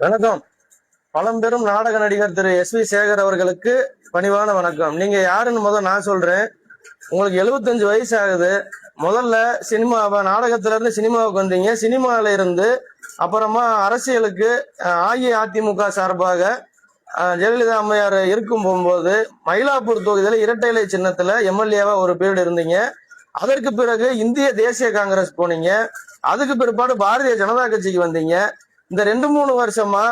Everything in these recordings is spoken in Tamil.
வணக்கம். பழம்பெரும் நாடக நடிகர் திரு எஸ் வி சேகர் அவர்களுக்கு பணிவான வணக்கம். நீங்க யாருன்னு நான் சொல்றேன். உங்களுக்கு 75 வயசு ஆகுது. முதல்ல சினிமாவை நாடகத்துல இருந்து சினிமாவுக்கு வந்தீங்க. சினிமாவில இருந்து அப்புறமா அரசியலுக்கு அஇஅதிமுக சார்பாக ஜெயலலிதா அம்மையார் இருக்கும் போகும்போது மயிலாப்பூர் தொகுதியில இரட்டை இலை சின்னத்துல எம்எல்ஏவா ஒரு பீரியட் இருந்தீங்க. அதற்கு பிறகு இந்திய தேசிய காங்கிரஸ் போனீங்க. அதுக்கு பிற்பாடு பாரதிய ஜனதா கட்சிக்கு வந்தீங்க. இந்த 2-3 வருஷமா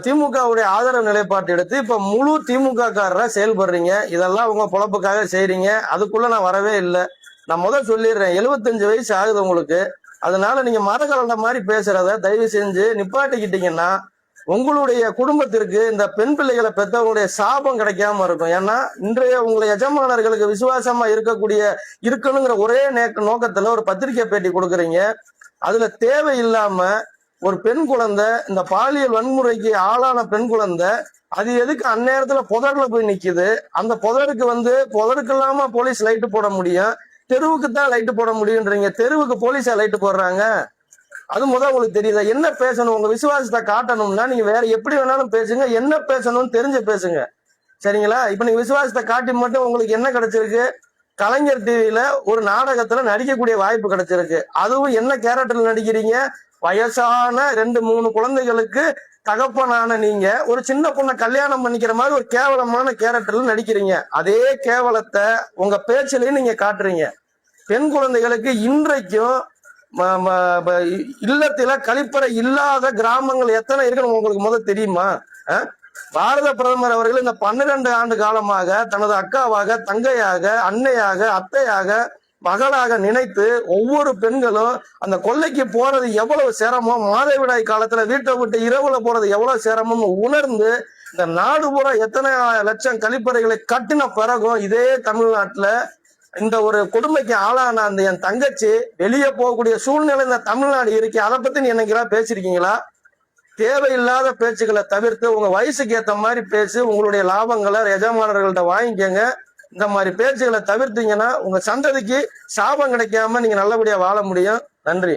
திமுகவுடைய ஆதரவு நிலைப்பாட்டு எடுத்து இப்ப முழு திமுக காரரா செயல்படுறீங்க. இதெல்லாம் உங்க பொழப்புக்காக செய்றீங்க. அதுக்குள்ள நான் வரவே இல்லை. நான் முதல் சொல்லிடுறேன், 75 வயசு ஆகுது உங்களுக்கு. அதனால நீங்க மரகலண்ட மாதிரி பேசுறத தயவு செஞ்சு நிப்பாட்டிக்கிட்டீங்கன்னா உங்களுடைய குடும்பத்திற்கு இந்த பெண் பிள்ளைகளை பெற்றவங்களுடைய சாபம் கிடைக்காம இருக்கும். ஏன்னா இன்றைய உங்களை எஜமானர்களுக்கு விசுவாசமா இருக்கணுங்கிற ஒரே நோக்கத்துல ஒரு பத்திரிகை பேட்டி கொடுக்குறீங்க. அதுல தேவையில்லாம ஒரு பெண் குழந்தை, இந்த பாலியல் வன்முறைக்கு ஆளான பெண் குழந்தை, அது எதுக்கு அந்நேரத்துல புதர்ல போய் நிக்குது? அந்த புதருக்கு இல்லாம போலீஸ் லைட்டு போட முடியும், தெருவுக்கு தான் லைட்டு போட முடியும்ன்றீங்க. தெருவுக்கு போலீஸா லைட்டு போடுறாங்க? அது உங்களுக்கு தெரியுதா? என்ன பேசணும்? உங்க விசுவாசத்தை காட்டணும்னா நீங்க வேற எப்படி வேணாலும் பேசுங்க. என்ன பேசணும்னு தெரிஞ்சு பேசுங்க, சரிங்களா? இப்ப நீங்க விசுவாசத்தை காட்டி மட்டும் உங்களுக்கு என்ன கிடைச்சிருக்கு? கலைஞர் டிவியில ஒரு நாடகத்துல நடிக்கக்கூடிய வாய்ப்பு கிடைச்சிருக்கு. அதுவும் என்ன கேரக்டர்ல நடிக்கிறீங்க? வயசான 2-3 குழந்தைகளுக்கு தகப்பனான நீங்க ஒரு சின்ன பொண்ணை கல்யாணம் பண்ணிக்கிற மாதிரி ஒரு கேவலமான கேரக்டர்ல நடிக்கிறீங்க. அதே கேவலத்தை உங்க பேச்சிலையும் நீங்க காட்டுறீங்க. பெண் குழந்தைகளுக்கு இன்றைக்கும் இல்லத்தில கழிப்பறை இல்லாத கிராமங்கள் எத்தனை இருக்குன்னு உங்களுக்கு தெரியுமா? பாரத பிரதமர் அவர்கள் இந்த 12 ஆண்டு காலமாக தனது அக்காவாக, தங்கையாக, அன்னையாக, அத்தையாக, மகளாக நினைத்து ஒவ்வொரு பெண்களும் அந்த கொல்லைக்கு போறது எவ்வளவு சிரமம், மாதவிடாய் காலத்துல வீட்டை விட்டு இரவுல போறது எவ்வளவு சிரமம் உணர்ந்து இந்த நாடு பூரா எத்தனை லட்சம் கழிப்பறைகளை கட்டின பிறகும் இதே தமிழ்நாட்டுல இந்த ஒரு கொடுமைக்கு ஆளான அந்த என் தங்கச்சி வெளியே போகக்கூடிய சூழ்நிலை இந்த தமிழ்நாடு இருக்கு. அதை பத்தி நீ என்னைக்கெல்லாம் பேசிருக்கீங்களா? தேவையில்லாத பேச்சுக்களை தவிர்த்து உங்க வயசுக்கு ஏத்த மாதிரி பேசி உங்களுடைய லாபங்களை எஜமானர்கள்ட்ட வாங்கிக்கங்க. இந்த மாதிரி பேச்சுகளை தவிர்த்தீங்கன்னா உங்க சந்ததிக்கு சாபம் கிடைக்காம நீங்க நல்லபடியா வாழ முடியும். நன்றி.